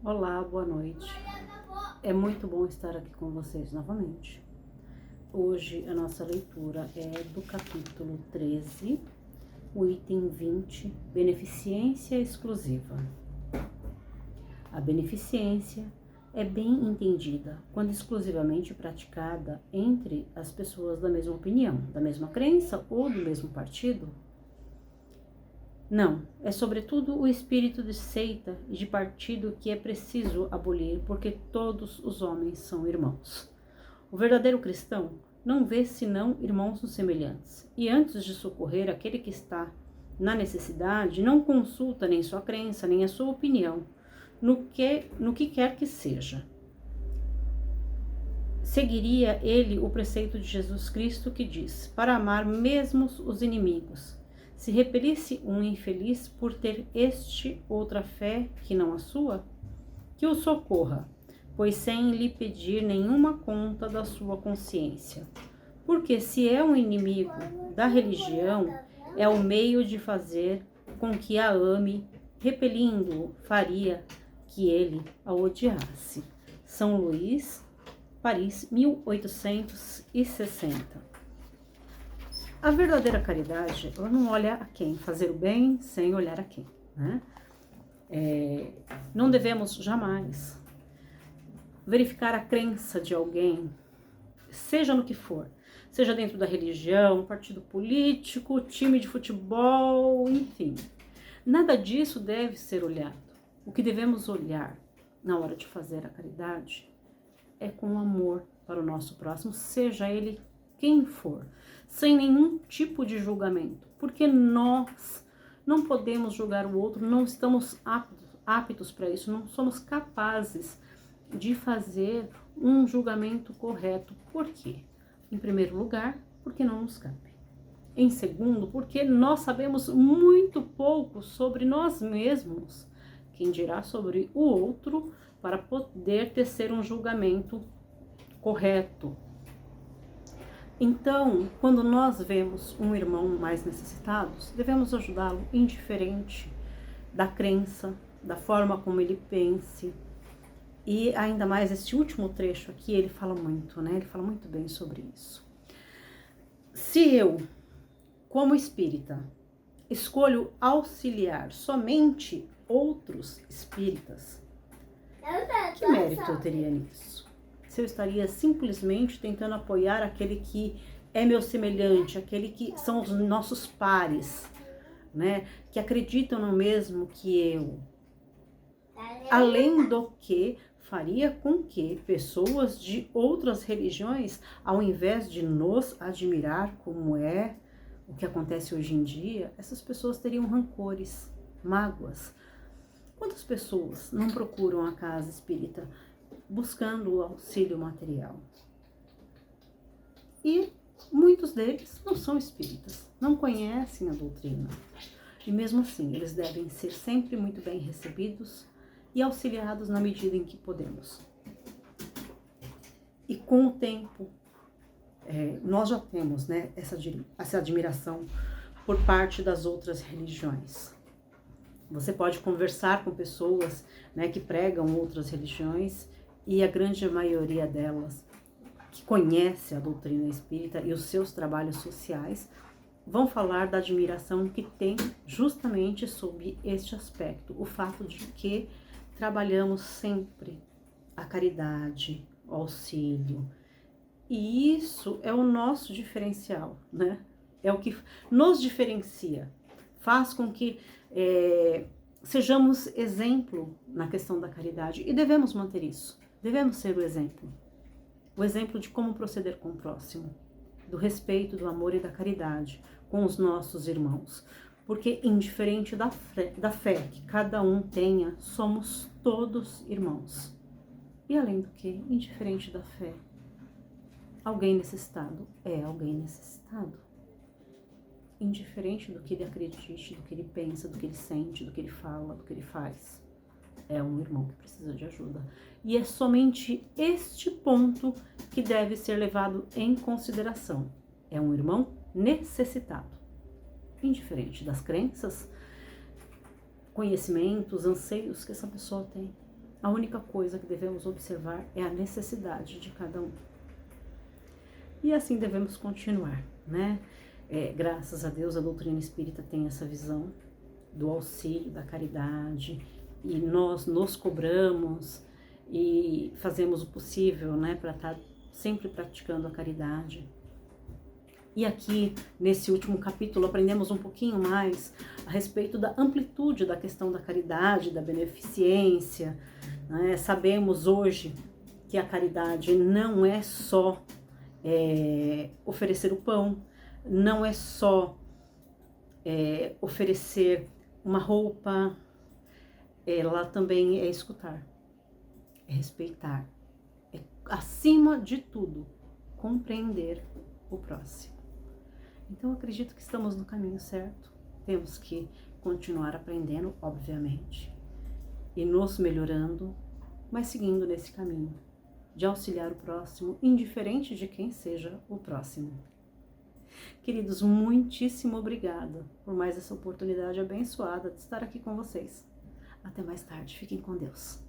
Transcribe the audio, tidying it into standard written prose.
Olá, boa noite. É muito bom estar aqui com vocês novamente. Hoje a nossa leitura é do capítulo 13, o item 20, beneficência exclusiva. A beneficência é bem entendida quando exclusivamente praticada entre as pessoas da mesma opinião, da mesma crença ou do mesmo partido. Não, é sobretudo o espírito de seita e de partido que é preciso abolir, porque todos os homens são irmãos. O verdadeiro cristão não vê senão irmãos semelhantes, e antes de socorrer aquele que está na necessidade, não consulta nem sua crença, nem a sua opinião, no que quer que seja. Seguiria ele o preceito de Jesus Cristo que diz, para amar mesmo os inimigos. Se repelisse um infeliz por ter outra fé que não a sua, que o socorra, pois sem lhe pedir nenhuma conta da sua consciência. Porque se é um inimigo da religião, é o meio de fazer com que a ame, repelindo-o, faria que ele a odiasse. São Luís, Paris, 1860. A verdadeira caridade, ela não olha a quem, fazer o bem sem olhar a quem, né? Não devemos jamais verificar a crença de alguém, seja no que for, seja dentro da religião, partido político, time de futebol, enfim. Nada disso deve ser olhado. O que devemos olhar na hora de fazer a caridade é com amor para o nosso próximo, seja ele quem for, sem nenhum tipo de julgamento, porque nós não podemos julgar o outro, não estamos aptos para isso, não somos capazes de fazer um julgamento correto. Por quê? Em primeiro lugar, porque não nos cabe. Em segundo, porque nós sabemos muito pouco sobre nós mesmos, quem dirá sobre o outro, para poder tecer um julgamento correto. Então, quando nós vemos um irmão mais necessitado, devemos ajudá-lo indiferente da crença, da forma como ele pense. E ainda mais este último trecho aqui, ele fala muito, né? Ele fala muito bem sobre isso. Se eu, como espírita, escolho auxiliar somente outros espíritas, que mérito eu teria nisso? Se eu estaria simplesmente tentando apoiar aquele que é meu semelhante, aquele que são os nossos pares, né? Que acreditam no mesmo que eu. Além do que faria com que pessoas de outras religiões, ao invés de nos admirar como é o que acontece hoje em dia, essas pessoas teriam rancores, mágoas. Quantas pessoas não procuram a casa espírita buscando o auxílio material? E muitos deles não são espíritas, não conhecem a doutrina. E mesmo assim, eles devem ser sempre muito bem recebidos e auxiliados na medida em que podemos. E com o tempo, nós já temos, né, essa admiração por parte das outras religiões. Você pode conversar com pessoas, né, que pregam outras religiões, e a grande maioria delas, que conhece a doutrina espírita e os seus trabalhos sociais, vão falar da admiração que tem justamente sob este aspecto, o fato de que trabalhamos sempre a caridade, o auxílio, e isso é o nosso diferencial, né? É o que nos diferencia, faz com que sejamos exemplo na questão da caridade, e devemos manter isso. Devemos ser o exemplo de como proceder com o próximo, do respeito, do amor e da caridade com os nossos irmãos, porque indiferente da fé que cada um tenha, somos todos irmãos. E além do que, indiferente da fé, alguém necessitado é alguém necessitado. Indiferente do que ele acredite, do que ele pensa, do que ele sente, do que ele fala, do que ele faz, é um irmão que precisa de ajuda. E é somente este ponto que deve ser levado em consideração. É um irmão necessitado. Indiferente das crenças, conhecimentos, anseios que essa pessoa tem. A única coisa que devemos observar é a necessidade de cada um. E assim devemos continuar, né? Graças a Deus a doutrina espírita tem essa visão do auxílio, da caridade, e nós nos cobramos e fazemos o possível, né, para estar sempre praticando a caridade. E aqui, nesse último capítulo, aprendemos um pouquinho mais a respeito da amplitude da questão da caridade, da beneficência, né? Sabemos hoje que a caridade não é só oferecer o pão, não é só oferecer uma roupa, ela também é escutar, é respeitar, é, acima de tudo, compreender o próximo. Então, eu acredito que estamos no caminho certo. Temos que continuar aprendendo, obviamente, e nos melhorando, mas seguindo nesse caminho de auxiliar o próximo, indiferente de quem seja o próximo. Queridos, muitíssimo obrigada por mais essa oportunidade abençoada de estar aqui com vocês. Até mais tarde. Fiquem com Deus.